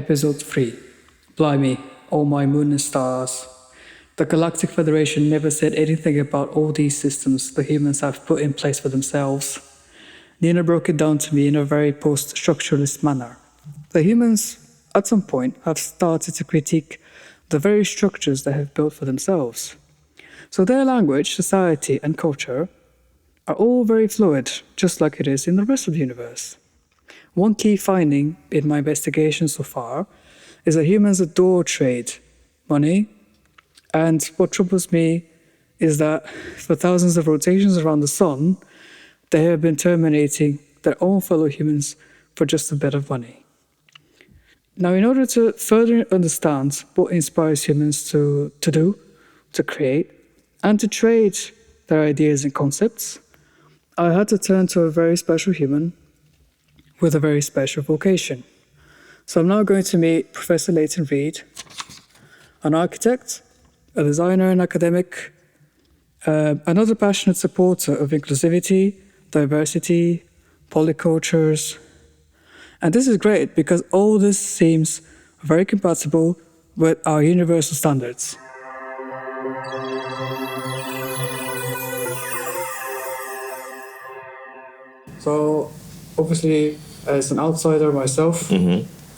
Episode 3. Blimey, all my moon and stars. The Galactic Federation never said anything about all these systems the humans have put in place for themselves. Nina broke it down to me in a very post-structuralist manner. The humans, at some point, have started to critique the very structures they have built for themselves. So their language, society, and culture are all very fluid, just like it is in the rest of the universe. One key finding in my investigation so far is that humans adore trade, money, and what troubles me is that for thousands of rotations around the sun, they have been terminating their own fellow humans for just a bit of money. Now, in order to further understand what inspires humans to create, and to trade their ideas and concepts, I had to turn to a very special human with a very special vocation. So I'm now going to meet Professor Layton Reid, an architect, a designer and academic, another passionate supporter of inclusivity, diversity, polycultures. And this is great because all this seems very compatible with our universal standards. So, obviously, as an outsider myself,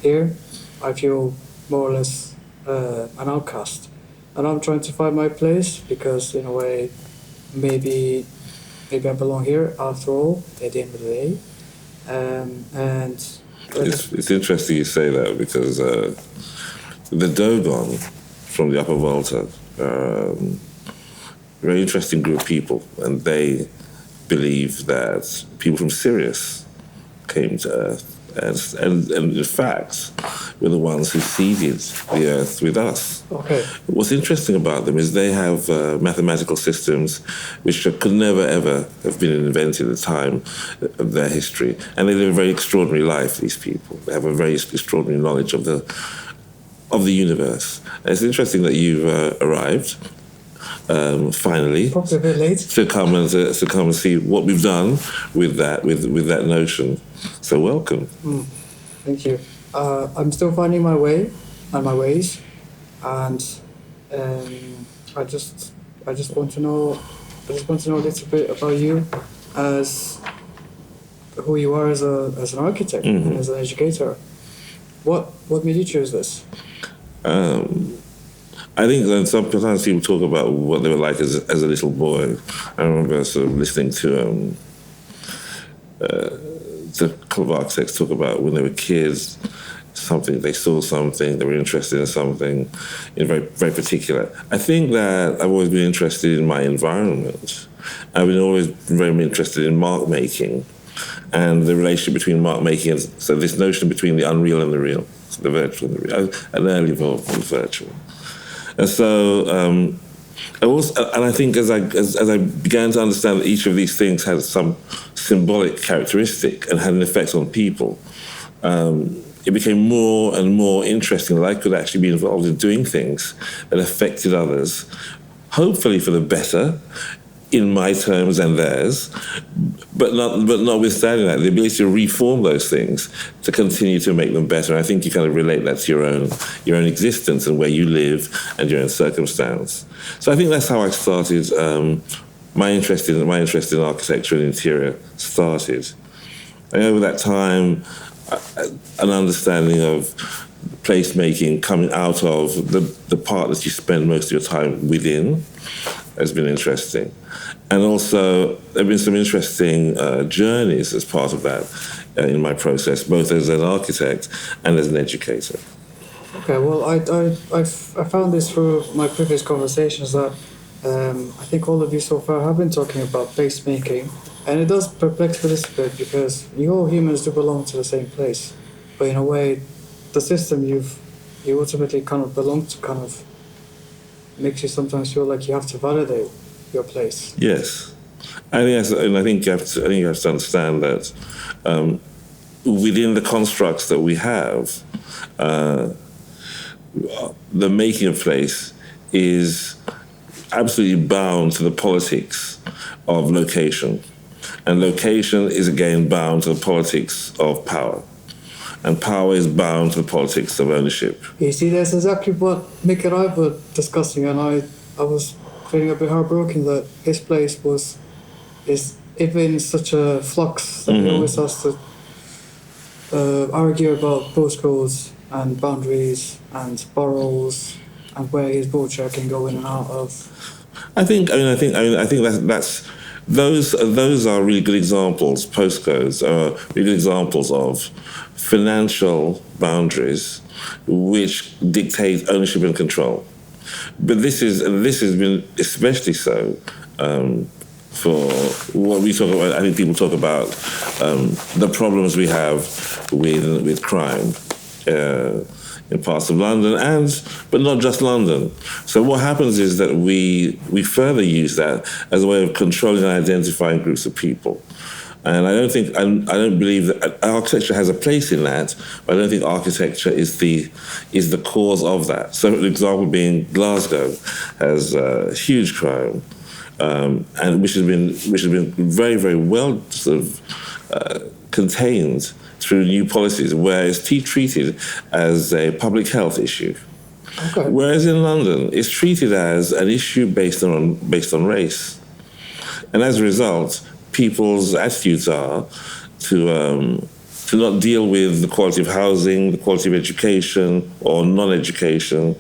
here, I feel more or less an outcast. And I'm trying to find my place because, in a way, maybe I belong here after all, at the end of the day. It's interesting you say that because the Dogon from the Upper Volta are a very interesting group of people, and they believe that people from Sirius came to Earth, and in fact, were the ones who seeded the Earth with us. Okay. What's interesting about them is they have mathematical systems which could never, ever have been invented at the time of their history. And they live a very extraordinary life, these people. They have a very extraordinary knowledge of the universe. And it's interesting that you've arrived, finally, probably a bit late, to come and see what we've done with that notion. So welcome. Thank you. I'm still finding my way and my ways, and I just want to know a little bit about you as who you are as an architect and as an educator. What made you choose this? I think that sometimes people talk about what they were like as a little boy. I remember sort of listening to the Club of Architects talk about when they were kids, they saw something, they were interested in something in very, very particular. I think that I've always been interested in my environment. I've been always very interested in mark making and the relationship between mark making and so this notion between the unreal and the real, so the virtual and the real. An early involved with virtual. And so, I think as I began to understand that each of these things had some symbolic characteristic and had an effect on people, it became more and more interesting that I could actually be involved in doing things that affected others, hopefully for the better, in my terms and theirs, but notwithstanding that, the ability to reform those things to continue to make them better. I think you kind of relate that to your own existence and where you live and your own circumstance. So I think that's how I started. My interest in architecture and interior started. And over that time, an understanding of placemaking coming out of the part that you spend most of your time within has been interesting. And also, there have been some interesting journeys as part of that in my process, both as an architect and as an educator. Okay, well, I found this through my previous conversations that I think all of you so far have been talking about placemaking, and it does perplex me a little bit because you all humans do belong to the same place, but in a way, the system you ultimately kind of belong to kind of makes you sometimes feel like you have to validate your place. Yes, I think you have to understand that within the constructs that we have, the making of place is absolutely bound to the politics of location, and location is again bound to the politics of power. and power is bound to the politics of ownership. You see, that's exactly what Mick and I were discussing, and I was feeling a bit heartbroken that his place is even such a flux that he always has to argue about postcodes and boundaries and boroughs and where his wheelchair can go in and out of. I think that's those are really good examples. Postcodes are really good examples of financial boundaries which dictate ownership and control. But this has been especially so for what we talk about. I think people talk about the problems we have with crime in parts of London, but not just London. So what happens is that we further use that as a way of controlling and identifying groups of people. And I don't believe that architecture has a place in that, but I don't think architecture is the cause of that. So an example being Glasgow has huge crime, and which has been very, very well sort of contained through new policies, where it's treated as a public health issue. Okay. Whereas in London, it's treated as an issue based on race. And as a result, people's attitudes are to not deal with the quality of housing, the quality of education or non-education,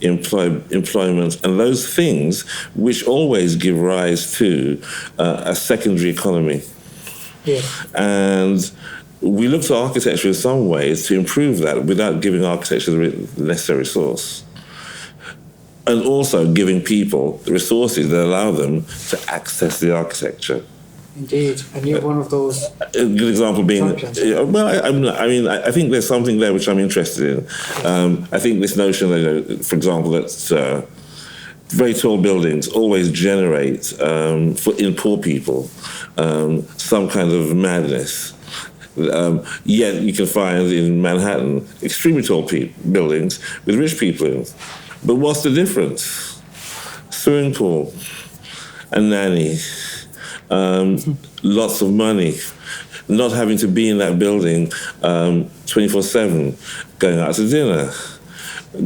employment, and those things which always give rise to a secondary economy. Yeah. And we look to architecture in some ways to improve that without giving architecture the necessary resource. And also giving people the resources that allow them to access the architecture. Indeed, and you're one of those. A good example being, I think there's something there which I'm interested in. I think this notion that, for example, that very tall buildings always generate, in poor people, some kind of madness. Yet you can find in Manhattan extremely tall buildings with rich people in. But what's the difference? Swimming pool, a nanny, lots of money, not having to be in that building 24/7, going out to dinner,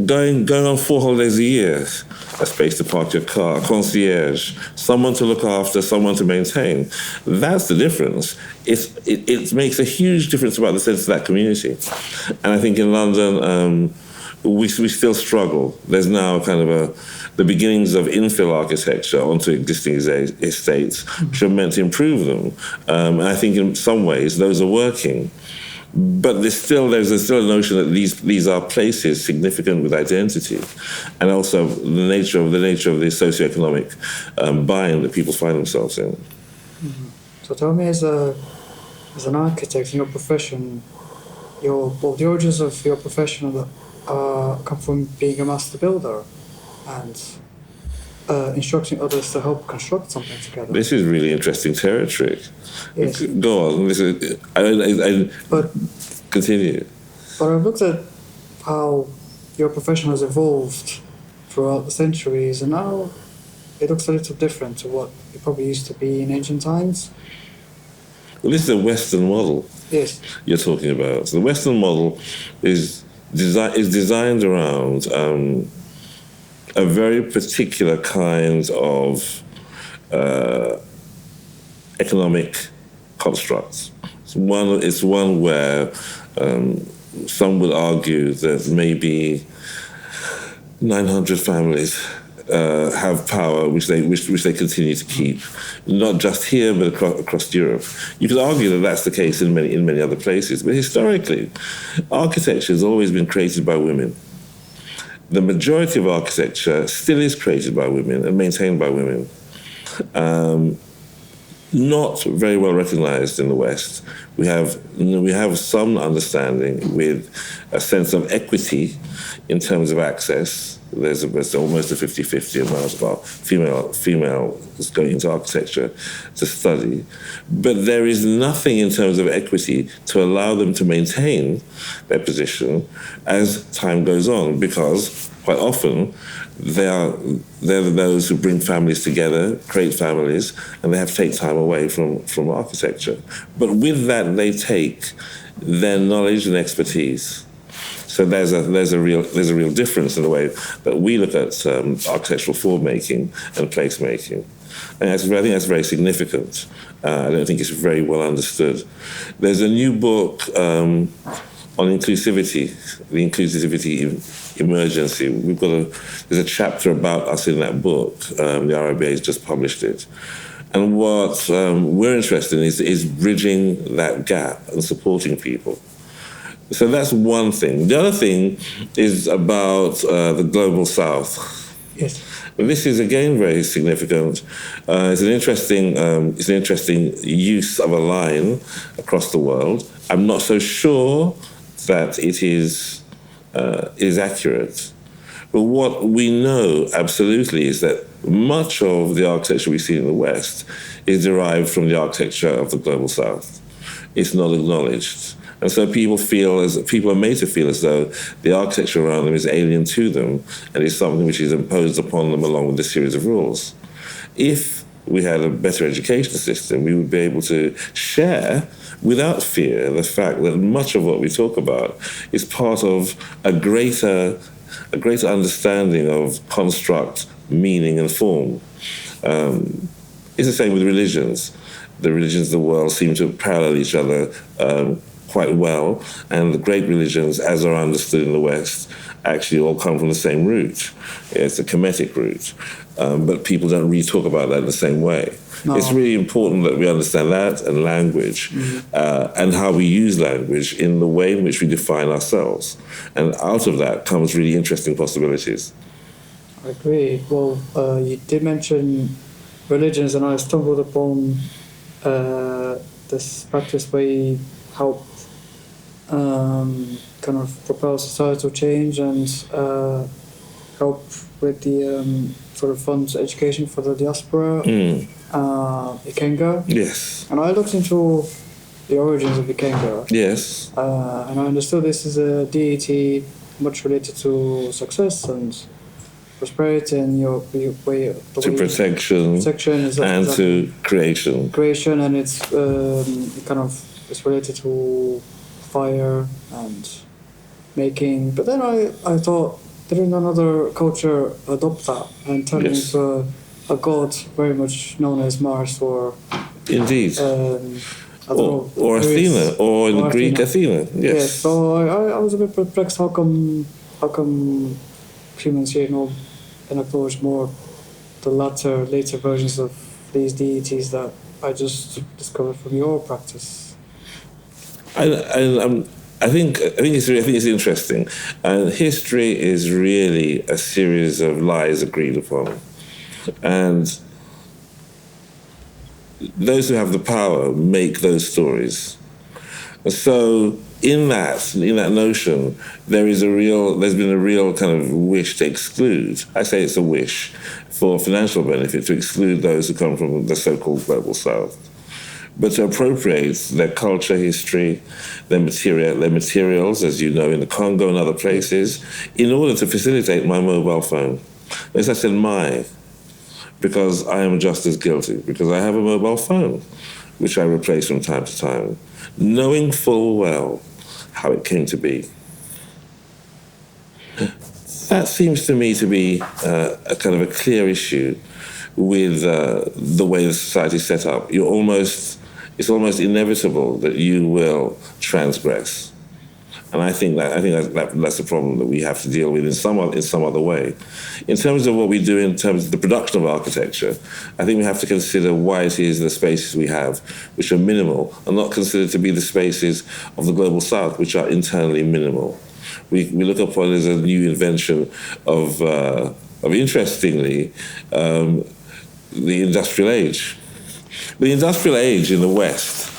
going on 4 holidays a year, a space to park your car, concierge, someone to look after, someone to maintain. That's the difference. It makes a huge difference about the sense of that community. And I think in London, we still struggle. There's now kind of the beginnings of infill architecture onto existing estates, which are meant to improve them. And I think in some ways those are working. But there's still a notion that these are places significant with identity, and also the nature of the socioeconomic bind that people find themselves in. Mm-hmm. So tell me, as an architect in your profession, the origins of your profession come from being a master builder and instructing others to help construct something together. This is really interesting territory. Yes. Go on. But continue. But I've looked at how your profession has evolved throughout the centuries, and now it looks a little different to what it probably used to be in ancient times. Well, this is a Western model. Yes. You're talking about. So the Western model is designed around a very particular kind of economic constructs. It's one where some would argue that maybe 900 families have power which they continue to keep, not just here but across Europe. You could argue that that's the case in many other places, but historically, architecture has always been created by women. The majority of architecture still is created by women and maintained by women. Not very well recognized in the West. We have some understanding with a sense of equity in terms of access. There's almost a 50-50 amount of female is going into architecture to study. But there is nothing in terms of equity to allow them to maintain their position as time goes on, because quite often, they're those who bring families together, create families, and they have to take time away from architecture. But with that, they take their knowledge and expertise. So there's a real difference in the way that we look at architectural form making and place making. And I think that's very significant. I don't think it's very well understood. There's a new book on inclusivity, the inclusivity emergency. There's a chapter about us in that book. The RIBA has just published it. And what we're interested in is bridging that gap and supporting people. So that's one thing. The other thing is about the global south. Yes. This is again very significant. It's an interesting use of a line across the world. I'm not so sure that it is accurate. But what we know absolutely is that much of the architecture we see in the West is derived from the architecture of the global South. It's not acknowledged. And so people are made to feel as though the architecture around them is alien to them and is something which is imposed upon them along with a series of rules. If we had a better education system, we would be able to share without fear the fact that much of what we talk about is part of a greater understanding of construct, meaning, and form. It's the same with religions. The religions of the world seem to parallel each other quite well, and the great religions, as are understood in the West, actually all come from the same root. It's a Kemetic root, but people don't really talk about that in the same way. No. It's really important that we understand that and language, and how we use language in the way in which we define ourselves. And out of that comes really interesting possibilities. I agree. Well, you did mention religions, and I stumbled upon this practice where you help kind of propel societal change and help with the sort of funds education for the diaspora, Ikenga. Yes. And I looked into the origins of Ikenga. Yes. And I understood this is a deity much related to success and prosperity and protection and to creation. Creation, and it's it's related to fire and making. But then I thought, didn't another culture adopt that and turn it into a god very much known as Mars or indeed or Athena or in Greek Athena. Yes. So I was a bit perplexed. How come humans here know and acknowledge more the later versions of these deities that I just discovered from your practice? I think it's interesting, and history is really a series of lies agreed upon, and those who have the power make those stories. So in that notion, there's been a real kind of wish to exclude. I say it's a wish for financial benefit to exclude those who come from the so-called global South, but to appropriate their culture, history, their materials, as you know, in the Congo and other places, in order to facilitate my mobile phone. As I said, because I am just as guilty, because I have a mobile phone, which I replace from time to time, knowing full well how it came to be. That seems to me to be a kind of a clear issue with the way the society is set up. It's almost inevitable that you will transgress. And I think that's a problem that we have to deal with in some other way. In terms of what we do in terms of the production of architecture, I think we have to consider why it is the spaces we have, which are minimal, are not considered to be the spaces of the global South, which are internally minimal. We look upon it as a new invention of interestingly, the industrial age. The industrial age in the West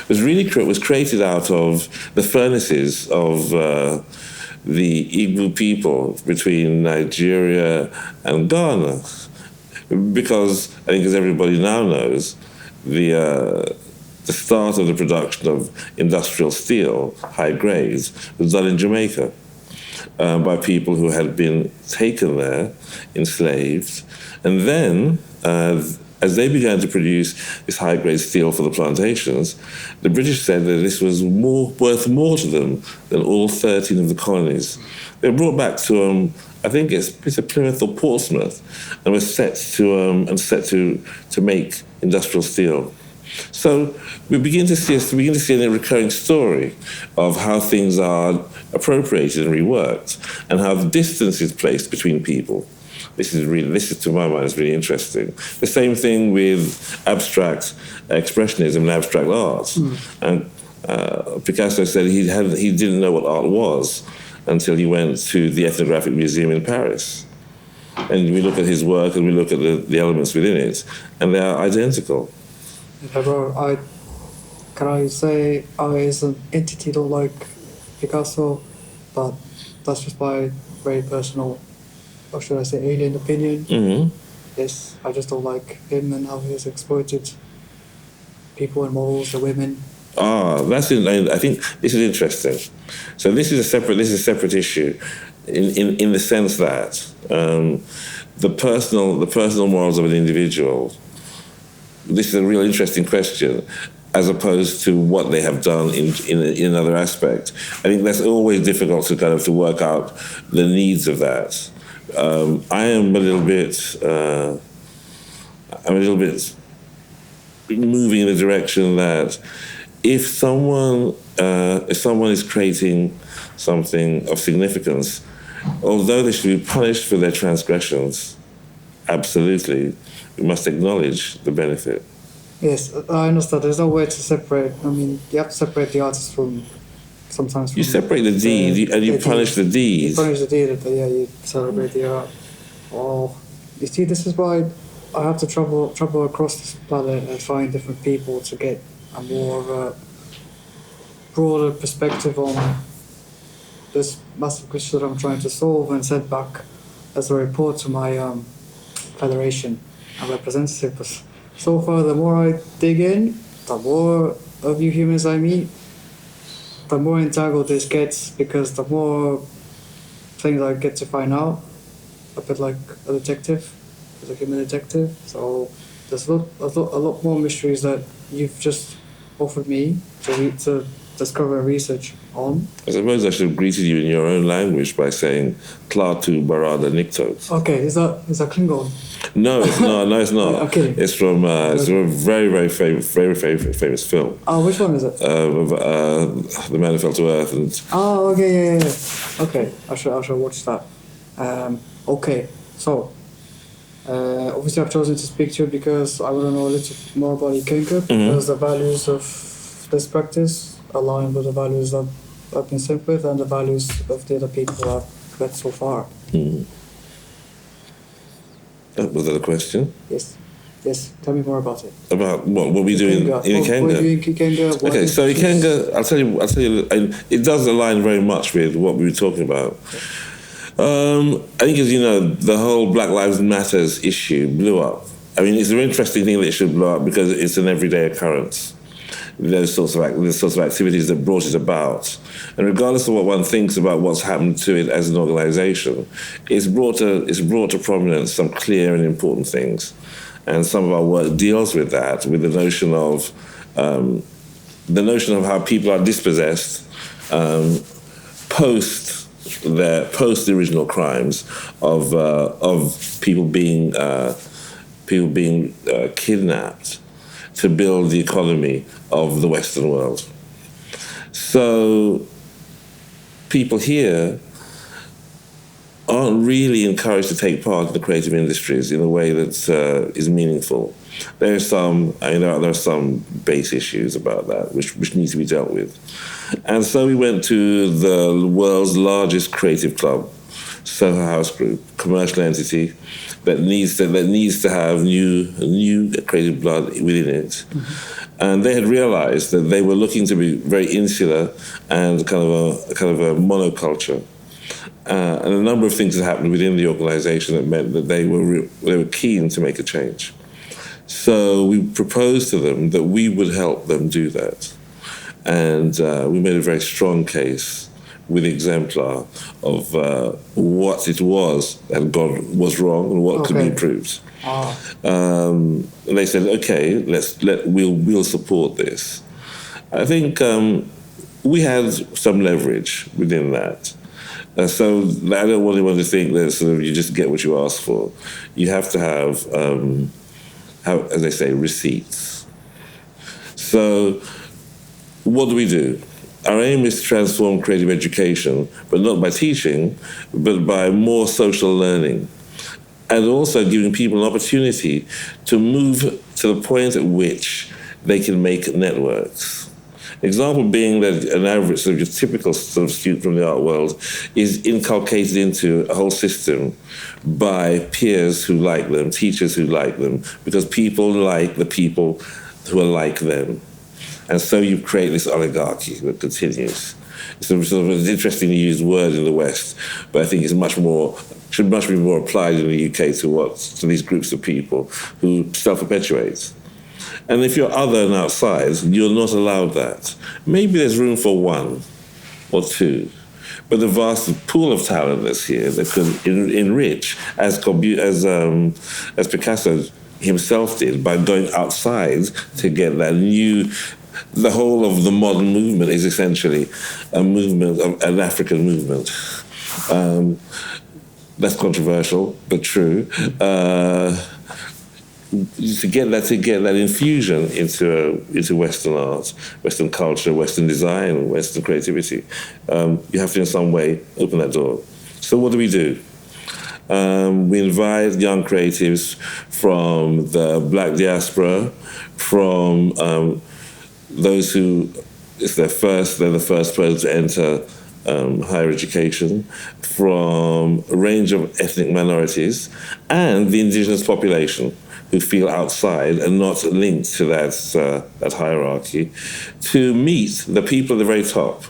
was created out of the furnaces of the Igbo people between Nigeria and Ghana, because I think, as everybody now knows, the start of the production of industrial steel, high grades, was done in Jamaica. by people who had been taken there, enslaved, and then as they began to produce this high-grade steel for the plantations, the British said that this was worth more to them than all 13 of the colonies. They were brought back to, I think it's Plymouth or Portsmouth, and were set to make industrial steel. So we begin to see a recurring story of how things are appropriated and reworked, and how the distance is placed between people. This is to my mind is really interesting. The same thing with abstract expressionism and abstract art. And Picasso said he didn't know what art was until he went to the Ethnographic Museum in Paris. And we look at his work and we look at the elements within it, and they are identical. However, can I say I as an entity don't like Picasso, but that's just my very personal, or should I say alien opinion. Mm-hmm. Yes, I just don't like him and how he has exploited people and models, the women. I think this is interesting. So this is a separate issue, in the sense that the personal morals of an individual. This is a real interesting question, as opposed to what they have done in another aspect. I think that's always difficult to work out the needs of that. I am a little bit moving in the direction that if someone is creating something of significance, although they should be punished for their transgressions, absolutely, we must acknowledge the benefit. Yes, I understand. There's no way to separate. I mean, you have to separate the artist from sometimes. You separate the deed and you punish the deed. You punish the deed, but yeah, you celebrate the art. Oh, you see, this is why I have to travel across this planet and find different people to get a more broader perspective on this massive question that I'm trying to solve, and send back as a report to my federation and representative. But so far, the more I dig in, the more of you humans I meet, the more entangled this gets, because the more things I get to find out, a bit like a detective, as a human detective. So there's a lot more mysteries that you've just offered me to discover and research on. I suppose I should have greeted you in your own language by saying Klaatu Barada Nikto. Okay, is that Klingon? No, it's not. No, it's not. Okay. It's from a very famous film. Oh, which one is it? The Man Who Fell to Earth. And oh, okay, yeah. Okay, I should watch that. Okay, so obviously I've chosen to speak to you because I want to know a little more about Ikenga, because the values of this practice align with the values that I've been sent with and the values of the other people I've met so far. Was that a question? Yes. Tell me more about it. About what we do in Ikenga? What do you do in Ikenga? Okay, so Ikenga, I'll tell you, and it does align very much with what we were talking about. I think, as you know, the whole Black Lives Matters issue blew up. I mean, it's an interesting thing that it should blow up because it's an everyday occurrence. Those sorts of activities that brought it about, and regardless of what one thinks about what's happened to it as an organisation, it's brought to prominence some clear and important things, and some of our work deals with that, with the notion of how people are dispossessed post the original crimes of people being kidnapped to build the economy of the Western world. So people here aren't really encouraged to take part in the creative industries in a way that is meaningful. There are some base issues about that which need to be dealt with. And so we went to the world's largest creative club, Soho House Group, commercial entity that needs to have new creative blood within it. And they had realized that they were looking to be very insular and kind of a monoculture. And a number of things had happened within the organization that meant that they were keen to make a change. So we proposed to them that we would help them do that. And we made a very strong case with exemplar of what it was that was wrong and what could be improved. And they said, okay, we'll support this. I think we had some leverage within that. So I don't really want to think that sort of you just get what you ask for. You have to have, as they say, receipts. So what do? Our aim is to transform creative education, but not by teaching, but by more social learning. And also giving people an opportunity to move to the point at which they can make networks. Example being that an average, sort of just typical sort of student from the art world is inculcated into a whole system by peers who like them, teachers who like them, because people like the people who are like them. And so you create this oligarchy that continues. It's sort of an interestingly used word in the West, but I think it's should much be more applied in the UK to these groups of people who self-perpetuate. And if you're other and outside, you're not allowed that. Maybe there's room for one or two, but the vast pool of talent that's here that could enrich, as Picasso himself did, by going outside to get that new. The whole of the modern movement is essentially a movement, an African movement. That's controversial, but true. To get that infusion into Western art, Western culture, Western design, Western creativity, you have to in some way open that door. So what do? We invite young creatives from the Black diaspora, from those who they're the first person to enter higher education, from a range of ethnic minorities, and the indigenous population who feel outside and not linked to that hierarchy, to meet the people at the very top.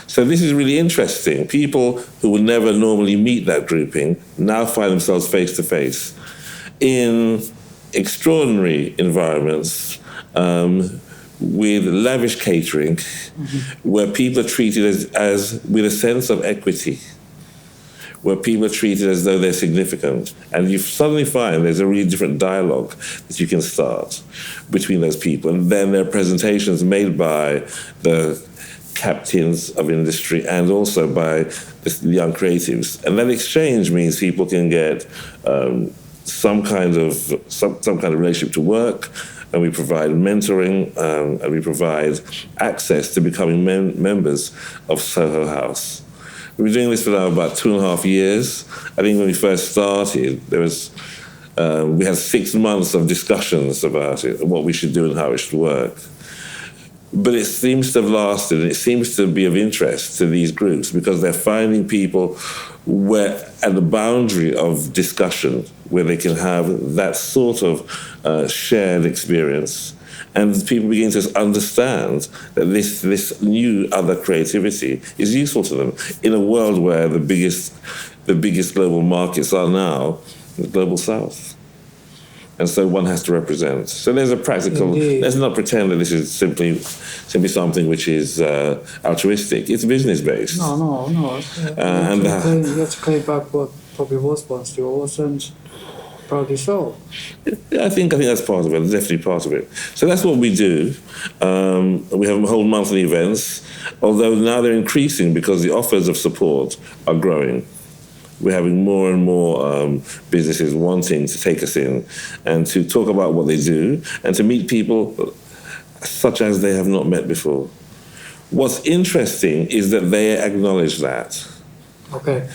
So this is really interesting. People who would never normally meet that grouping now find themselves face to face in extraordinary environments, with lavish catering, where people are treated as with a sense of equity, where people are treated as though they're significant. And you suddenly find there's a really different dialogue that you can start between those people. And then there are presentations made by the captains of industry and also by the young creatives. And that exchange means people can get some kind of relationship to work, and we provide mentoring, and we provide access to becoming members of Soho House. We've been doing this for now about 2.5 years. I think when we first started, we had 6 months of discussions about it, and what we should do and how it should work. But it seems to have lasted, and it seems to be of interest to these groups because they're finding people at the boundary of discussion where they can have that sort of shared experience. And people begin to understand that this new other creativity is useful to them in a world where the biggest global markets are now the global south. And so one has to represent. So there's a practical. Indeed. Let's not pretend that this is simply something which is altruistic. It's business based. No. You have to claim back what probably was once yours, and proudly so. I think that's part of it. Definitely part of it. So that's what we do. We have whole monthly events, although now they're increasing because the offers of support are growing. We're having more and more businesses wanting to take us in and to talk about what they do and to meet people such as they have not met before. What's interesting is that they acknowledge that. Okay.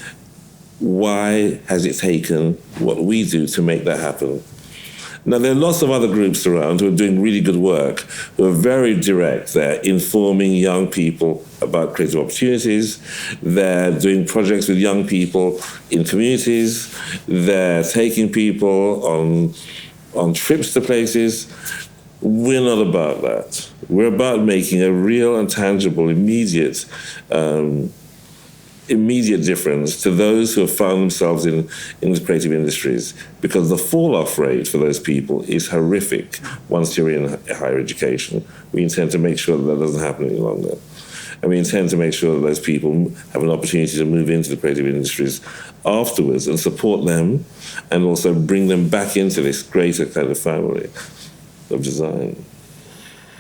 Why has it taken what we do to make that happen? Now, there are lots of other groups around who are doing really good work, who are very direct. They're informing young people about creative opportunities. They're doing projects with young people in communities. They're taking people on trips to places. We're not about that. We're about making a real and tangible, immediate difference to those who have found themselves in the creative industries, because the fall-off rate for those people is horrific once you're in higher education. We intend to make sure that doesn't happen any longer. And we intend to make sure that those people have an opportunity to move into the creative industries afterwards and support them and also bring them back into this greater kind of family of design.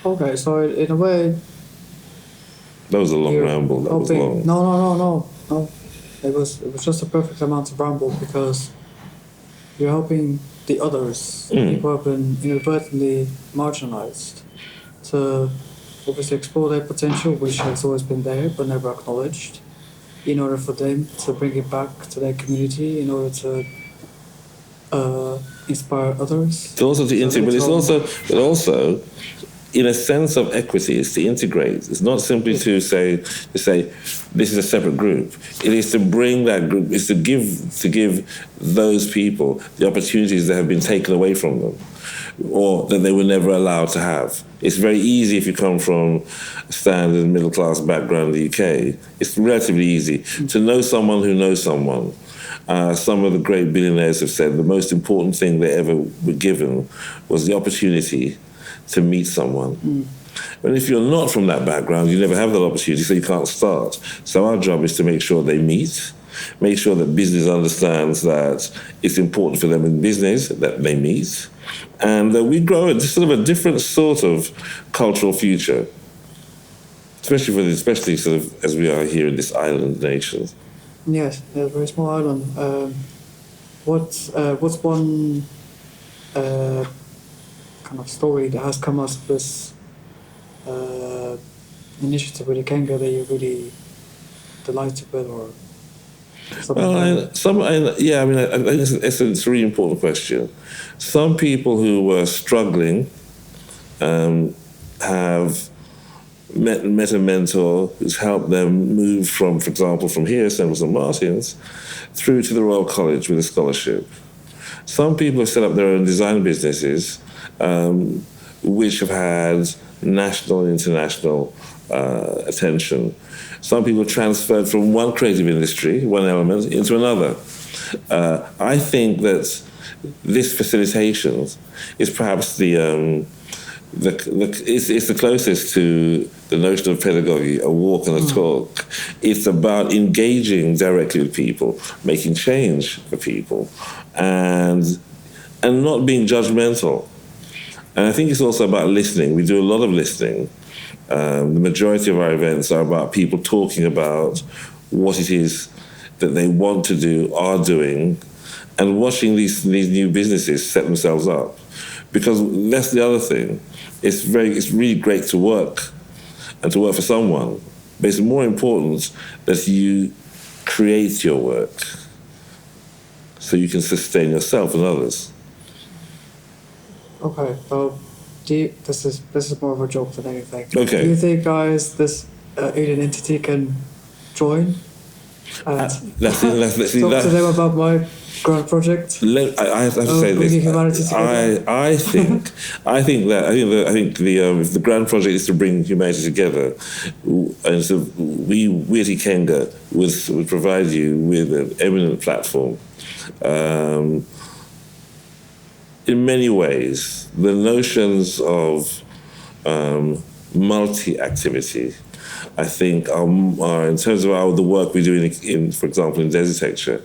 Okay, so in a way... That was a long ramble. That was long. No. It was just a perfect amount of ramble because you're helping the others, people who have been inadvertently marginalized, to obviously explore their potential, which has always been there but never acknowledged, in order for them to bring it back to their community, in order to inspire others. It's also to integrate, but also, in a sense of equity, it's to integrate. It's not simply to say this is a separate group. It is to bring that group. It's to give those people the opportunities that have been taken away from them, or that they were never allowed to have. It's very easy if you come from a standard middle class background in the UK. It's relatively easy to know someone who knows someone. Some of the great billionaires have said the most important thing they ever were given was the opportunity to meet someone. But if you're not from that background, you never have that opportunity, so you can't start. So our job is to make sure they meet, make sure that business understands that it's important for them in business that they meet, and that we grow a sort of a different sort of cultural future, especially sort of as we are here in this island nation. Yes, a very small island. What's one kind of story that has come out of this initiative with Ikenga that you're really delighted with, or something? I think it's a really important question. Some people who were struggling have met a mentor who's helped them move from, for example, from here, St. Martin's, through to the Royal College with a scholarship. Some people have set up their own design businesses, which have had national and international attention. Some people transferred from one creative industry, one element, into another. I think that this facilitation is perhaps it's the closest to the notion of pedagogy, a walk and a talk. It's about engaging directly with people, making change for people, and not being judgmental. And I think it's also about listening. We do a lot of listening. The majority of our events are about people talking about what it is that they want to do, are doing, and watching these new businesses set themselves up. Because that's the other thing. It's really great to work and to work for someone, but it's more important that you create your work so you can sustain yourself and others. Okay, well, this is more of a joke than anything. Okay. Do you think, guys, this alien entity can join and Let's talk to them about my grand project? I have to say bringing this. humanity together? I think if the grand project is to bring humanity together, and so we at Ikenga would provide you with an eminent platform. In many ways, the notions of multi-activity, I think, are in terms of the work we do in, for example, in Desitecture,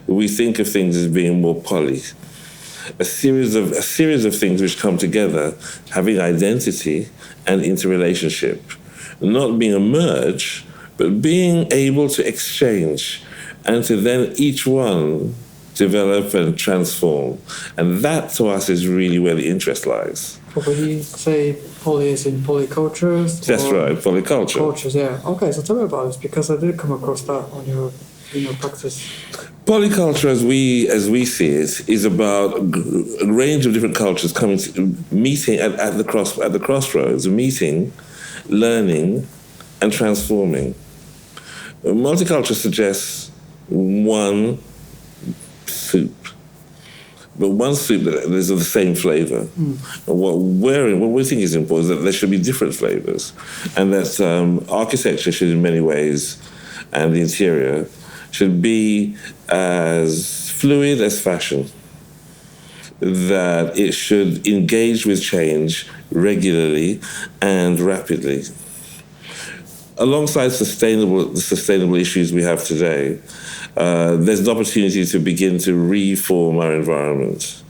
we think of things as being more poly, a series of things which come together, having identity and interrelationship, not being a merge, but being able to exchange, and to then each one develop and transform. And that, to us, is really where the interest lies. But when you say poly is in polycultures? That's right, polyculture. Cultures, yeah. Okay, so tell me about this, because I did come across that on your practice. Polyculture, as we see it, is about a range of different cultures meeting at the crossroads, meeting, learning, and transforming. Multiculture suggests one soup, but one soup that is of the same flavor. And what we think is important is that there should be different flavors, and that architecture should, in many ways, and the interior should be as fluid as fashion, that it should engage with change regularly and rapidly. alongside the sustainable issues we have today, there's an opportunity to begin to reform our environment.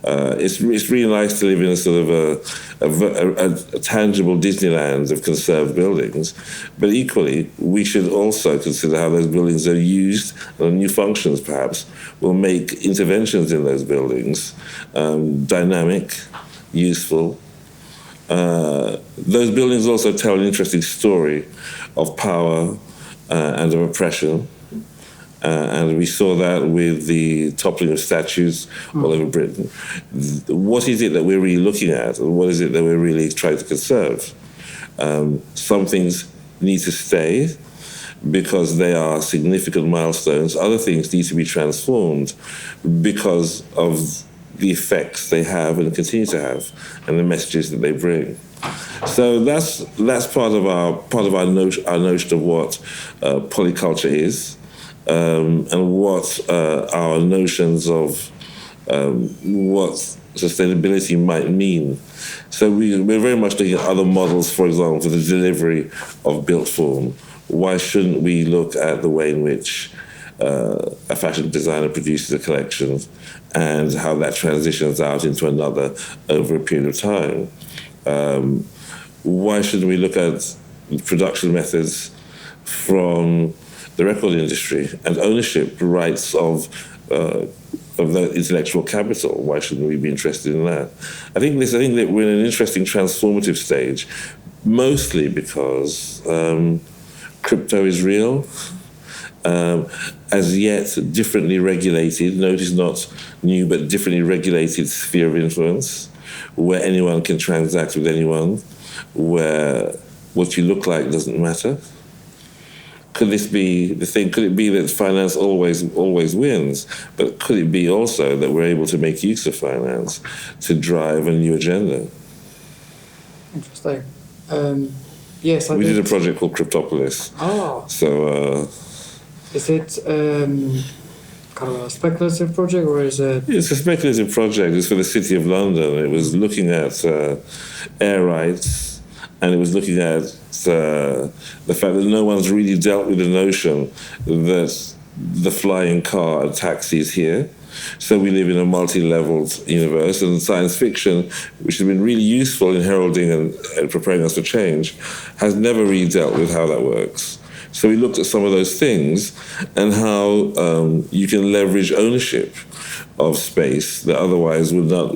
It's really nice to live in a sort of a tangible Disneyland of conserved buildings, but equally, we should also consider how those buildings are used and new functions, perhaps, will make interventions in those buildings dynamic, useful. Those buildings also tell an interesting story of power and of oppression. And we saw that with the toppling of statues all over Britain. What is it that we're really looking at, and what is it that we're really trying to conserve? Some things need to stay because they are significant milestones. Other things need to be transformed because of the effects they have and continue to have, and the messages that they bring. So that's part of our notion of what polyculture is. And what our notions of what sustainability might mean. So we're very much looking at other models, for example, for the delivery of built form. Why shouldn't we look at the way in which a fashion designer produces a collection and how that transitions out into another over a period of time? Why shouldn't we look at production methods from the record industry and ownership rights of the intellectual capital? Why shouldn't we be interested in that? I think that we're in an interesting transformative stage, mostly because crypto is real, as yet differently regulated. Notice not new, but differently regulated sphere of influence, where anyone can transact with anyone, where what you look like doesn't matter. Could this be the thing? Could it be that finance always wins? But could it be also that we're able to make use of finance to drive a new agenda? Interesting. Yes, we did a project called Cryptopolis. Oh. So. Is it kind of a speculative project, or is it? It's a speculative project. It's for the City of London. It was looking at air rights, and it was looking at the fact that no one's really dealt with the notion that the flying car and taxis here. So we live in a multi-leveled universe, and science fiction, which has been really useful in heralding and preparing us for change, has never really dealt with how that works. So we looked at some of those things and how you can leverage ownership of space that otherwise would not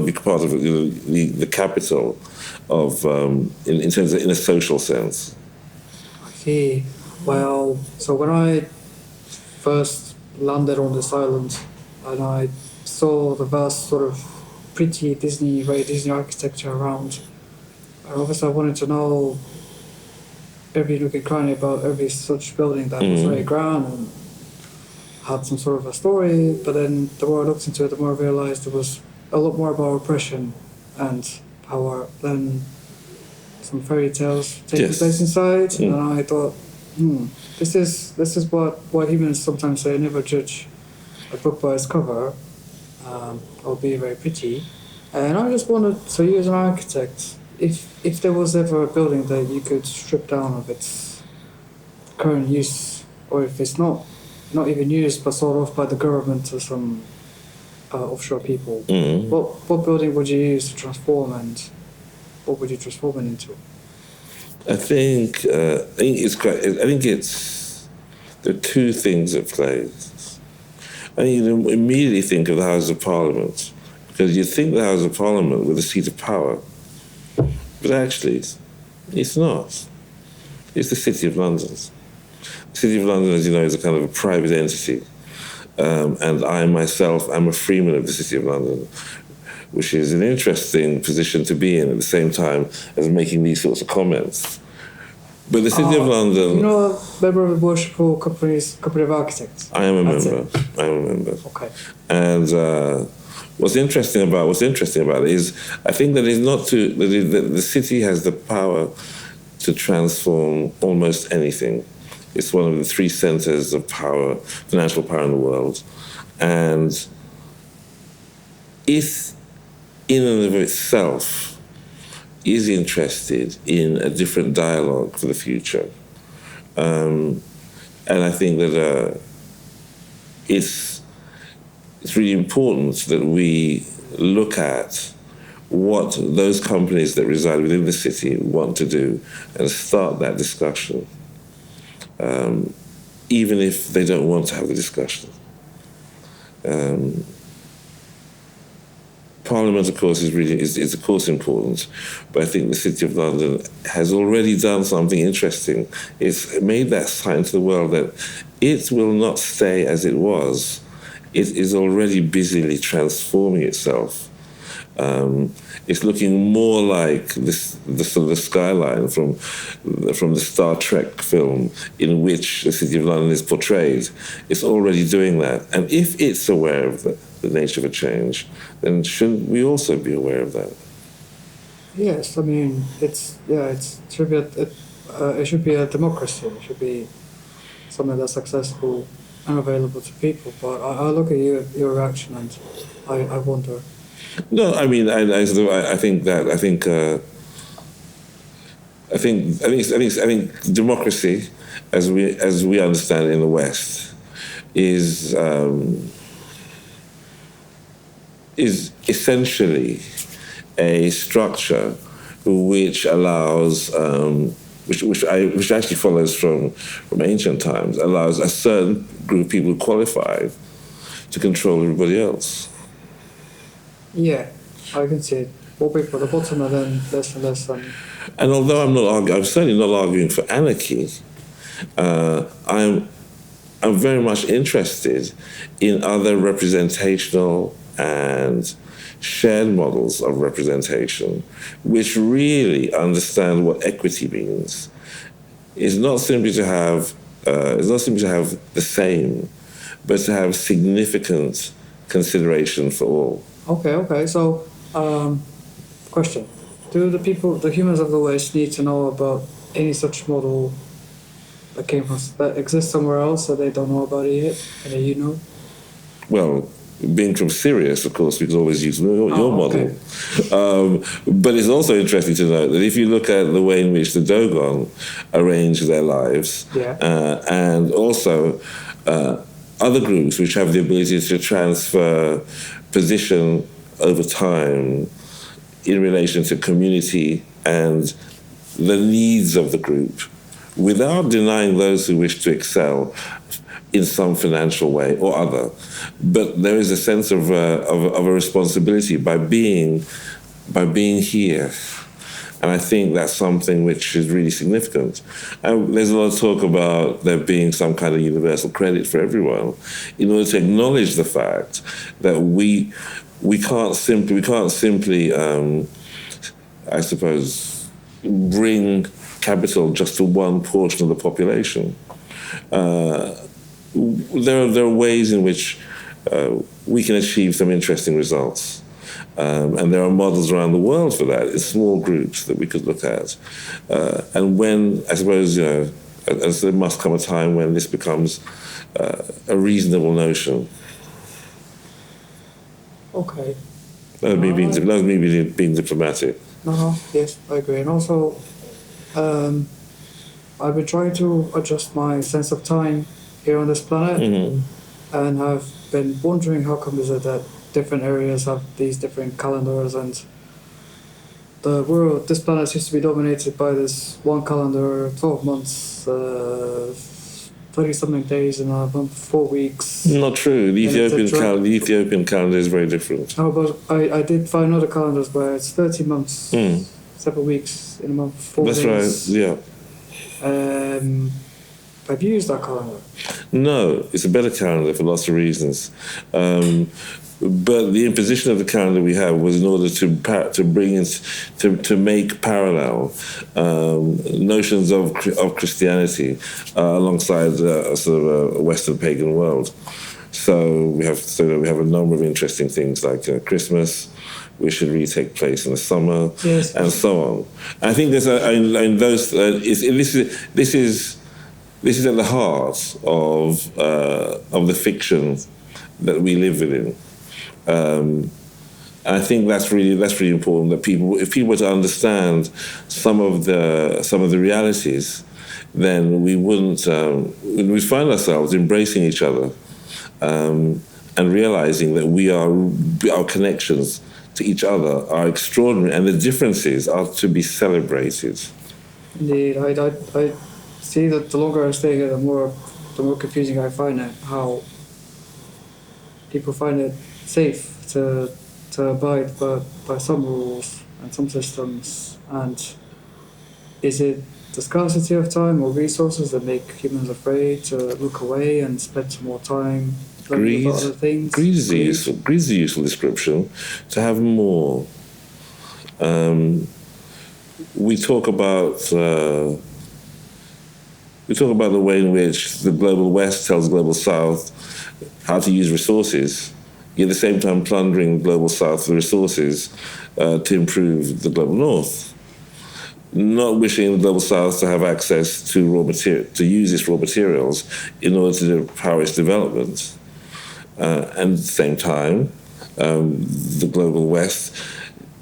be part of the capital of in terms of in a social sense. I see. Well, so when I first landed on this island and I saw the vast sort of pretty Disney architecture around, and obviously I wanted to know every nook and cranny about every such building that was very grand and had some sort of a story, but then the more I looked into it, the more I realised there was a lot more about oppression and power than some fairy tales taking place inside. And I thought, this is what humans sometimes say: never judge a book by its cover, albeit very pretty. And I just wondered, so you as an architect, if there was ever a building that you could strip down of its current use, or if it's not even used but sold off by the government to some offshore people, what building would you use to transform, and what would you transform it into? I think there are two things at play. I think you immediately think of the House of Parliament, because you think the House of Parliament with a seat of power. But actually, it's not. It's the City of London. The City of London, as you know, is a kind of a private entity. And I myself am a freeman of the City of London, which is an interesting position to be in at the same time as making these sorts of comments. But the City of London... You know a member of the Worshipful Company of Architects? I am a member. Okay. And... What's interesting about it is, I think that the city has the power to transform almost anything. It's one of the three centers of power, financial power in the world. And if, in and of itself, is interested in a different dialogue for the future. And I think that it's really important that we look at what those companies that reside within the city want to do and start that discussion, even if they don't want to have the discussion. Parliament, of course, is of course important, but I think the City of London has already done something interesting. It's made that sign to the world that it will not stay as it was. It is already busily transforming itself. It's looking more like the sort of skyline from the Star Trek film in which the City of London is portrayed. It's already doing that. And if it's aware of the nature of a change, then shouldn't we also be aware of that? Yes, I mean, it should be a democracy. It should be something that's accessible and available to people. But I look at your reaction and I wonder. No, I mean, I think democracy, as we understand it in the West, is essentially a structure which allows, which actually follows from ancient times, allows a certain group of people qualified to control everybody else. Yeah, I can see it. More people at the bottom and then less and less. And although I'm certainly not arguing for anarchy, I'm very much interested in other representational and shared models of representation, which really understand what equity means. It's not simply to have the same, but to have significant consideration for all. Okay. So, question: do the humans of the West, need to know about any such model that exists somewhere else that they don't know about it yet, and that you know? Well, being from Sirius, of course, we could always use your model. But it's also interesting to note that if you look at the way in which the Dogon arrange their lives, and also other groups which have the ability to transfer position over time in relation to community and the needs of the group, without denying those who wish to excel in some financial way or other. But there is a sense of a responsibility by being here. And I think that's something which is really significant. And there's a lot of talk about there being some kind of universal credit for everyone, in order to acknowledge the fact that we can't simply I suppose bring capital just to one portion of the population. There are ways in which we can achieve some interesting results. And there are models around the world for that, in small groups that we could look at. And when, I suppose, as there must come a time when this becomes a reasonable notion. Okay. That was me being diplomatic. Yes, I agree. And also, I've been trying to adjust my sense of time here on this planet, and have been wondering how come is it that different areas have these different calendars, and this planet seems to be dominated by this one calendar, 12 months, 30-something days in a month, 4 weeks. Not true. The Ethiopian calendar is very different. Oh, but I did find other calendars where it's 30 months, 7 weeks in a month, 4 days. That's right, yeah. Have you used that calendar? No, it's a better calendar for lots of reasons. But the imposition of the calendar we have was in order to bring in, to make parallel notions of Christianity alongside sort of a Western pagan world. So we have a number of interesting things like Christmas, which should really take place in the summer, yes, and so on. I think this is at the heart of the fiction that we live within. And I think that's really important, that if people were to understand some of the realities, then we'd find ourselves embracing each other, and realizing that our connections to each other are extraordinary, and the differences are to be celebrated. Indeed, I see that the longer I stay here, the more confusing I find it. How people find it safe to abide by some rules and some systems, and is it the scarcity of time or resources that make humans afraid to look away and spend some more time learning about other things? Greed is a useful description. To have more. We talk about the way in which the global West tells global South how to use resources, yet at the same time plundering the global South for the resources to improve the global North. Not wishing the global South to have access to to use its raw materials in order to power its development. And at the same time, the global West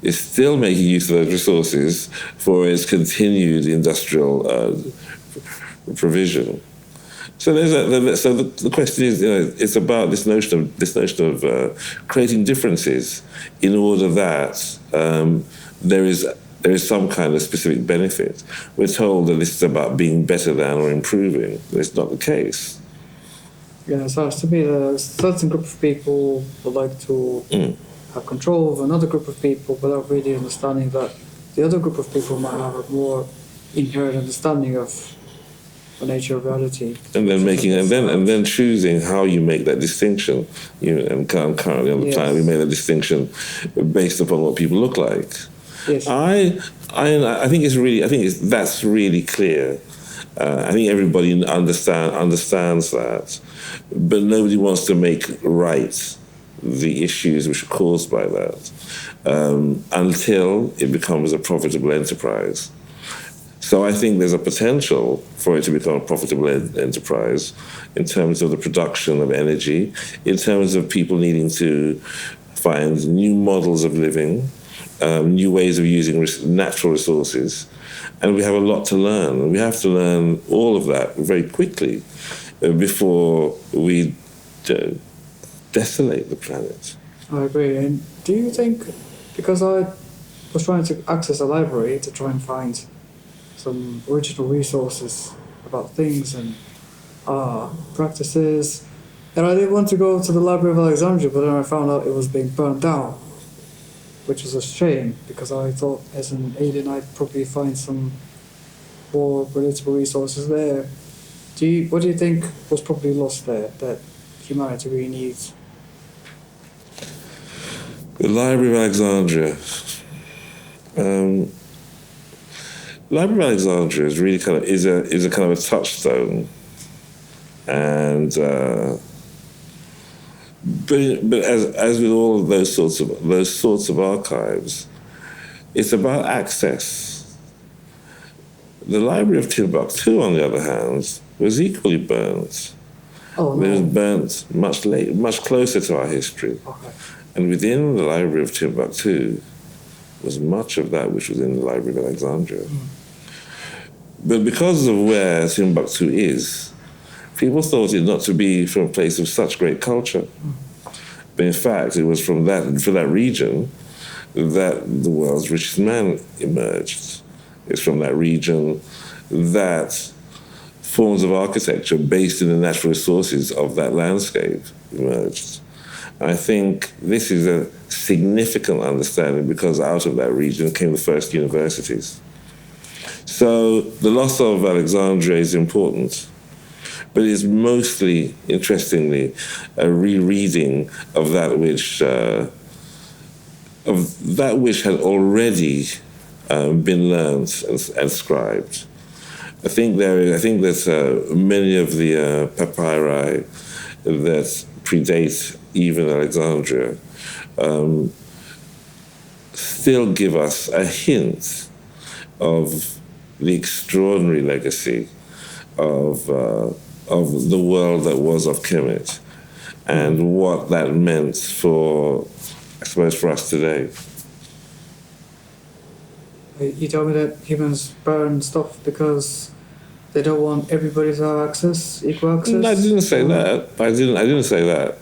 is still making use of those resources for its continued industrial provision. So the question is, it's about this notion of creating differences in order that there is some kind of specific benefit. We're told that this is about being better than or improving. That's not the case. Yeah, so to me, a certain group of people would like to have control of another group of people without really understanding that the other group of people might have a more inherent understanding of the nature of reality. And then choosing how you make that distinction. And currently on the planet we make that distinction based upon what people look like. Yes. I think that's really clear. I think everybody understands that, but nobody wants to make right the issues which are caused by that until it becomes a profitable enterprise. So I think there's a potential for it to become a profitable enterprise in terms of the production of energy, in terms of people needing to find new models of living, new ways of using natural resources. And we have a lot to learn. We have to learn all of that very quickly before we desolate the planet. I agree. And do you think, because I was trying to access a library to try and find some original resources about things and practices, and I did want to go to the Library of Alexandria, but then I found out it was being burned down, which was a shame, because I thought as an alien I'd probably find some more relatable resources there. What do you think was probably lost there that humanity really needs? The Library of Alexandria. Library of Alexandria is really is a kind of a touchstone, and but as with all of those sorts of archives, it's about access. The Library of Timbuktu, on the other hand, was equally burnt. Oh, no. It was burnt much closer to our history. Okay. And within the Library of Timbuktu was much of that which was in the Library of Alexandria. But because of where Timbuktu is, people thought it not to be from a place of such great culture. But in fact, it was from that region that the world's richest man emerged. It's from that region that forms of architecture based in the natural resources of that landscape emerged. I think this is a significant understanding because out of that region came the first universities. So the loss of Alexandria is important, but it is mostly, interestingly, a rereading of that which had already been learned and scribed. I think that many of the papyri that predate even Alexandria still give us a hint of the extraordinary legacy of the world that was of Kemet and what that meant for I suppose, for us today. You told me that humans burn stuff because they don't want everybody to have access, equal access? No, I didn't say that. I didn't say that.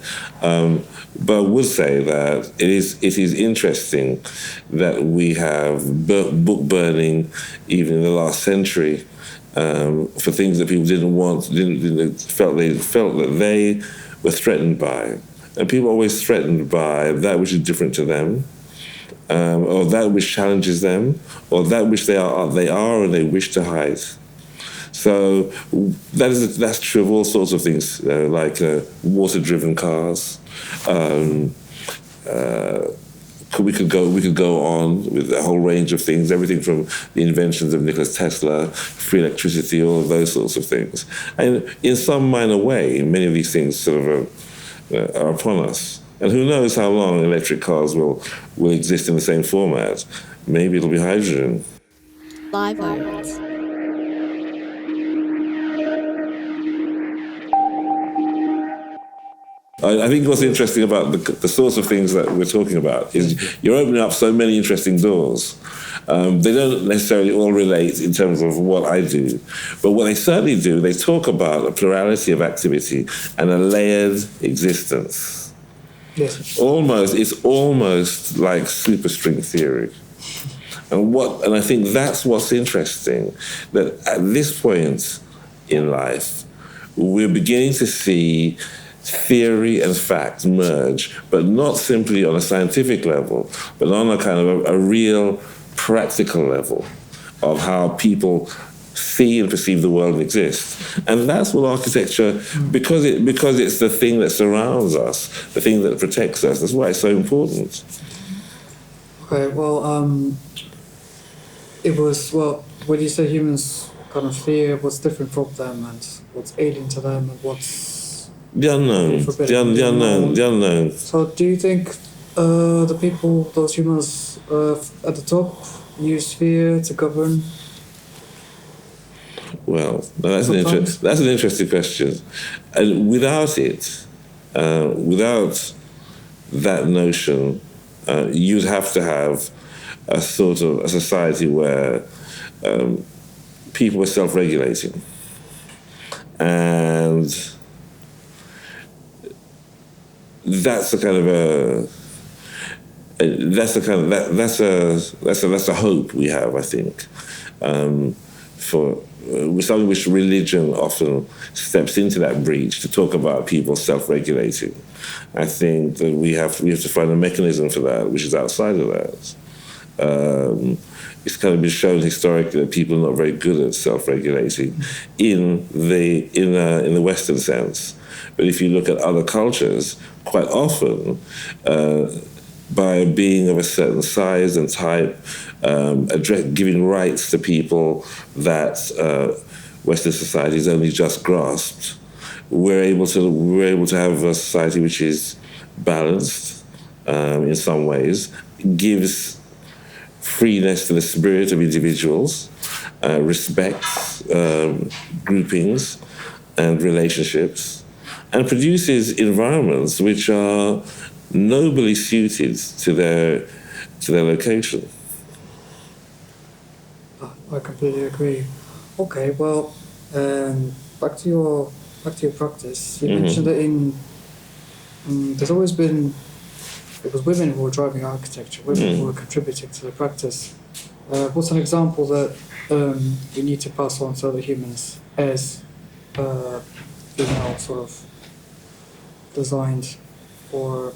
But I would say that it is interesting that we have book burning even in the last century for things that people didn't want, felt that they were threatened by, and people are always threatened by that which is different to them, or that which challenges them, or that which they are and they wish to hide. So that's true of all sorts of things, like water-driven cars. We could go on with a whole range of things, everything from the inventions of Nikola Tesla, free electricity, all of those sorts of things. And in some minor way, many of these things sort of are upon us. And who knows how long electric cars will exist in the same format. Maybe it'll be hydrogen. Live Oats. I think what's interesting about the sorts of things that we're talking about is you're opening up so many interesting doors. They don't necessarily all relate in terms of what I do, but what they certainly do, they talk about a plurality of activity and a layered existence. Yes. It's almost like superstring theory. And I think that's what's interesting, that at this point in life, we're beginning to see theory and fact merge, but not simply on a scientific level, but on a kind of a real practical level of how people see and perceive the world and exist. And that's what architecture, because it's the thing that surrounds us, the thing that protects us, that's why it's so important. Okay, well, when you say humans kind of fear what's different from them and what's alien to them and what's the unknown. So do you think the people, those humans at the top, use fear to govern? Well, that's an interesting question. And without it, without that notion, you'd have to have a sort of a society where people were self-regulating. And that's a kind of that's a hope we have, I think, for something which religion often steps into that breach to talk about people self-regulating. I think that we have to find a mechanism for that which is outside of that. It's kind of been shown historically that people are not very good at self-regulating in the Western sense. But if you look at other cultures, quite often, by being of a certain size and type, giving rights to people that Western society has only just grasped, we're able to have a society which is balanced in some ways, gives freeness to the spirit of individuals, respects groupings and relationships, and produces environments which are nobly suited to their location. I completely agree. Okay, well, back to your practice. You mentioned that there's always been, it was women who were driving architecture, women who were contributing to the practice. What's an example that we need to pass on to other humans as sort of designed, or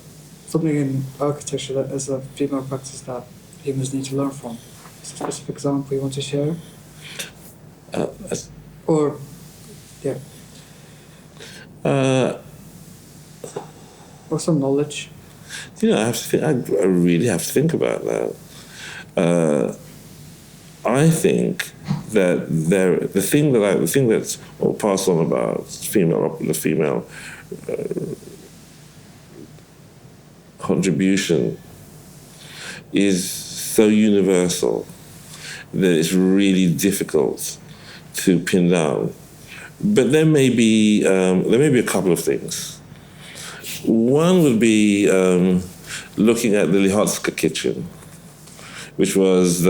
something in architecture that is a female practice that humans need to learn from? Is there a specific example you want to share? Or some knowledge? I really have to think about that. I think that the thing that's passed on about the female contribution is so universal that it's really difficult to pin down. But there may be a couple of things. One would be looking at the Lihotska kitchen, which was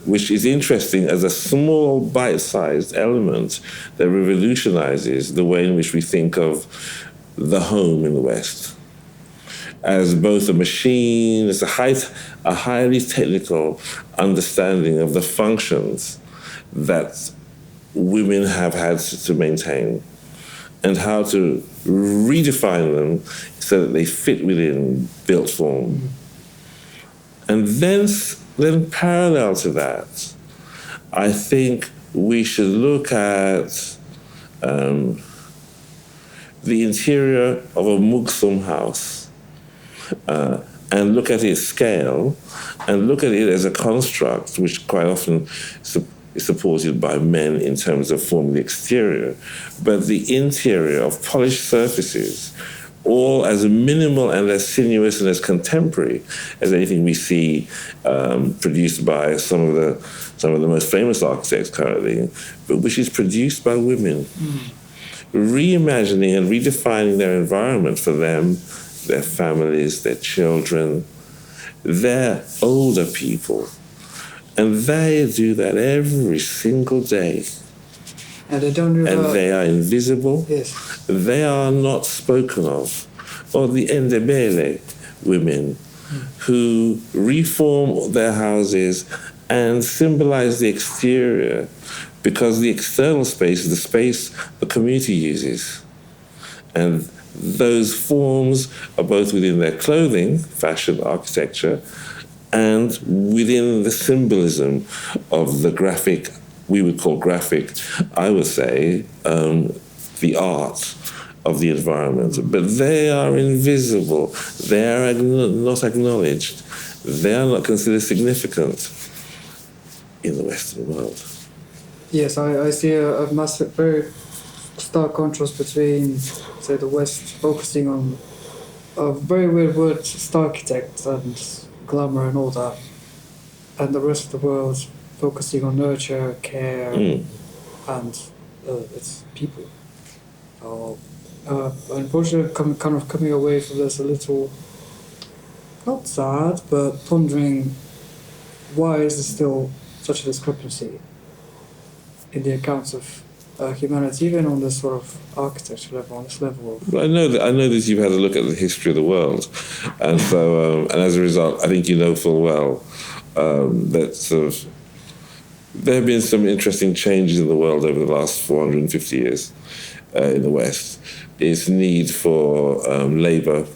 which is interesting as a small bite-sized element that revolutionizes the way in which we think of the home in the West, as both a machine, as a highly technical understanding of the functions that women have had to maintain, and how to redefine them so that they fit within built form. And then parallel to that, I think we should look at the interior of a Mugsum house and look at its scale and look at it as a construct which quite often is supported by men in terms of forming the exterior, but the interior of polished surfaces, all as minimal and as sinuous and as contemporary as anything we see produced by some of the most famous architects currently, but which is produced by women, reimagining and redefining their environment for them, their families, their children, their older people. And they do that every single day. And they don't do And that. they are invisible. Yes. They are not spoken of. Or the Ndebele women who reform their houses and symbolize the exterior, because the external space is the space the community uses. And those forms are both within their clothing, fashion, architecture, and within the symbolism of the graphic, we would call graphic, I would say, the art of the environment. But they are invisible. They are not acknowledged. They are not considered significant in the Western world. Yes, I see a massive, very stark contrast between, say, the West focusing on a very weird word, starchitect and glamour and all that, and the rest of the world focusing on nurture, care, and its people. Unfortunately, kind of coming away from this a little, not sad, but pondering why is there still such a discrepancy in the accounts of humanity, even on this sort of architecture level, on this level of... Well, I know that you've had a look at the history of the world, and so and as a result, I think you know full well that sort of there have been some interesting changes in the world over the last 450 years in the West. Its need for labour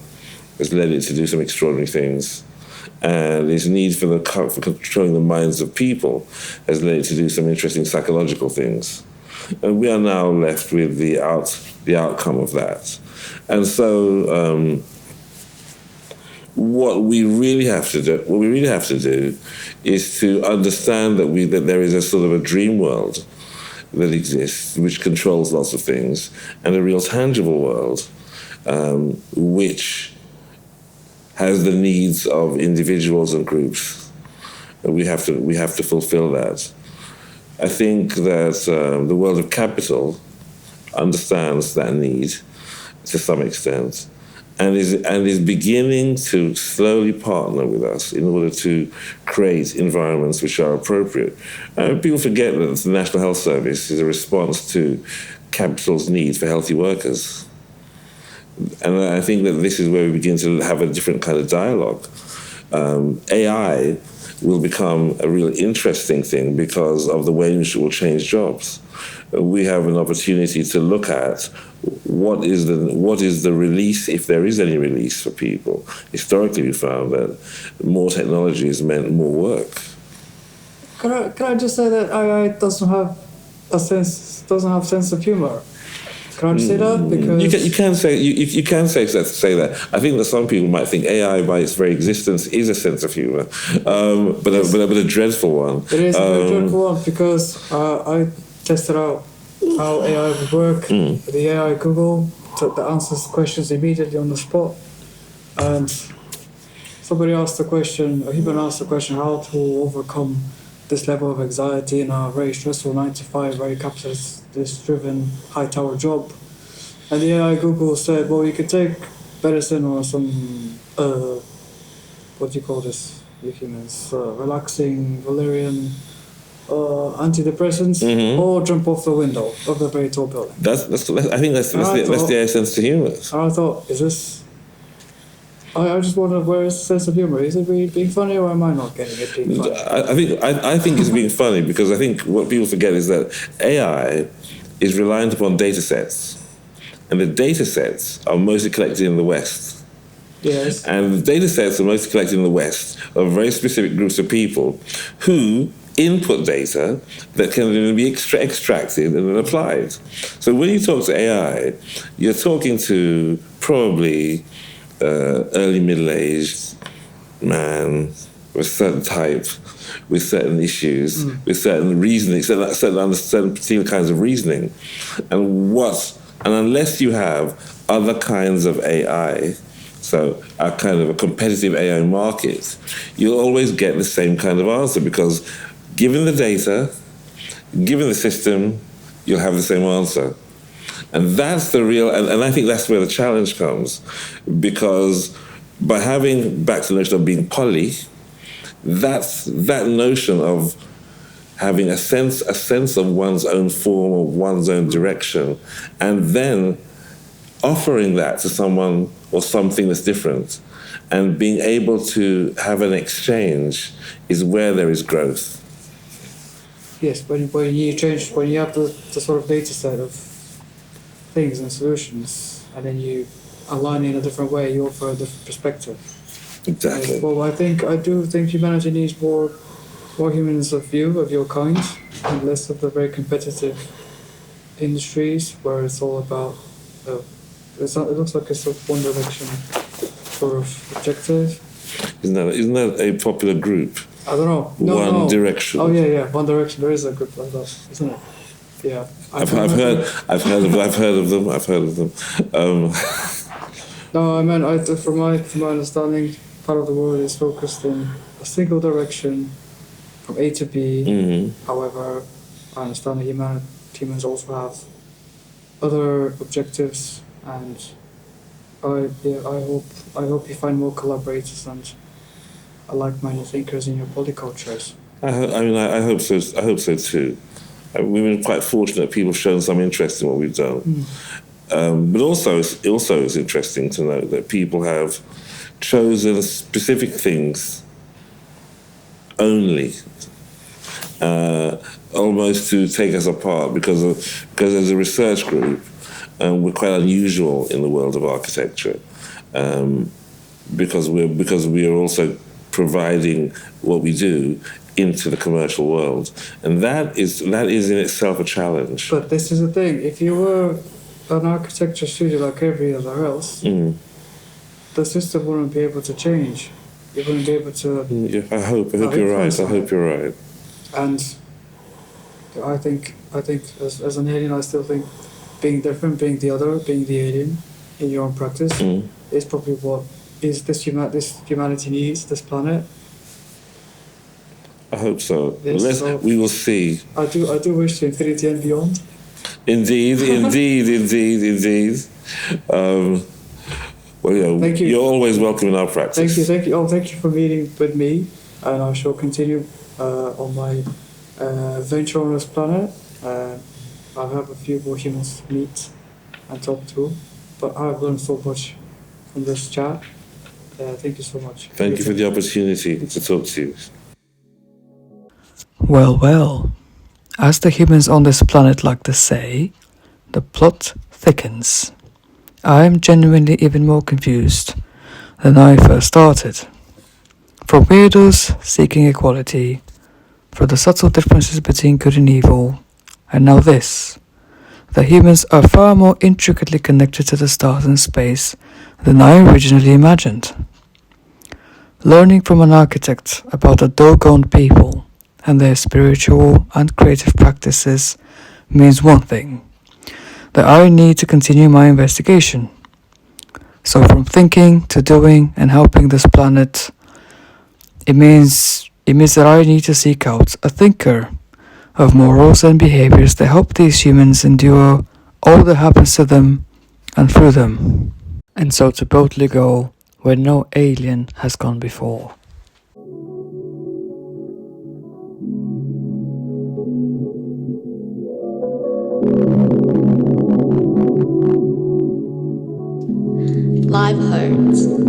has led it to do some extraordinary things, and its need for controlling the minds of people has led it to do some interesting psychological things. And we are now left with the outcome of that. And so what we really have to do is to understand that there is a sort of a dream world that exists, which controls lots of things, and a real tangible world, which has the needs of individuals and groups. And we have to fulfill that. I think that the world of capital understands that need to some extent, and is beginning to slowly partner with us in order to create environments which are appropriate. People forget that the National Health Service is a response to capital's need for healthy workers. And I think that this is where we begin to have a different kind of dialogue. AI will become a real interesting thing because of the way in which it will change jobs. We have an opportunity to look at what is the release, if there is any release for people. Historically, we found that more technology has meant more work. Can I just say that AI doesn't have sense of humor? Can I just say that? Because you can say that. I think that some people might think AI, by its very existence, is a sense of humor, but a dreadful one. It is a very dreadful one, because I tested out how AI would work. The AI Google that answers questions immediately on the spot, and somebody asked the question, a human asked the question, how to overcome this level of anxiety in a very stressful 9-to-5, very capitalist-driven, high-tower job. And the AI Google said, well, you could take medicine or some what do you call this, you humans, relaxing, valerian, antidepressants, or jump off the window of the very tall building. I think that's the essence to humor. I thought, is this... I just wonder, where is the sense of humor? Is it really being funny, or am I not getting it being funny? I think it's being funny because I think what people forget is that AI is reliant upon data sets, and the data sets are mostly collected in the West. Yes. And the data sets are mostly collected in the West of very specific groups of people who input data that can then be extracted and then applied. So when you talk to AI, you're talking to probably early middle-aged man with certain type, with certain issues, with certain reasoning, certain particular kinds of reasoning, and unless you have other kinds of AI, so a kind of a competitive AI market, you'll always get the same kind of answer because given the data, given the system, you'll have the same answer. And that's the real, and I think that's where the challenge comes, because by having, back to the notion of being poly, that notion of having a sense of one's own form, or one's own direction, and then offering that to someone or something that's different, and being able to have an exchange is where there is growth. Yes, when you have the sort of data set of things and solutions, and then you align in a different way, you offer a different perspective. Exactly. Well, I do think humanity needs more humans of your kind, and less of the very competitive industries where it's all about. It looks like it's a one direction sort of objective. Isn't that a popular group? I don't know. One Direction. Oh yeah, One Direction. There is a group like that, isn't it? Yeah. I've heard of them. No, I meant from my understanding, part of the world is focused in a single direction from A to B. Mm-hmm. However, I understand that humans also have other objectives, and I hope you find more collaborators and like-minded thinkers in your polycultures. I hope so. I hope so too. We've been quite fortunate. People have shown some interest in what we've done. But also it's interesting to note that people have chosen specific things only, almost to take us apart, because as a research group, we're quite unusual in the world of architecture, because we are also providing what we do into the commercial world, and that is in itself a challenge. But this is the thing: if you were an architecture studio like every other else, the system wouldn't be able to change. You wouldn't be able to. Yeah, I hope you're right. I hope you're right. And I think as an alien, I still think being different, being the other, being the alien in your own practice is probably what this humanity needs, this planet. I hope so. Yes, we will see. I do wish to infinity and beyond. Indeed. Well, thank you. You're always welcome in our practice. Thank you. Oh, thank you for meeting with me, and I shall continue on my venture on this planet. I have a few more humans to meet and talk to, but I've learned so much from this chat. Thank you so much. Thank you for the opportunity to talk to you. Well, as the humans on this planet like to say, the plot thickens. I am genuinely even more confused than I first started. From weirdos seeking equality, for the subtle differences between good and evil, and now this. The humans are far more intricately connected to the stars and space than I originally imagined. Learning from an architect about the doggone people and their spiritual and creative practices means one thing, that I need to continue my investigation. So from thinking to doing and helping this planet, it means that I need to seek out a thinker of morals and behaviors that help these humans endure all that happens to them and through them. And so to boldly go where no alien has gone before. Live Hearts.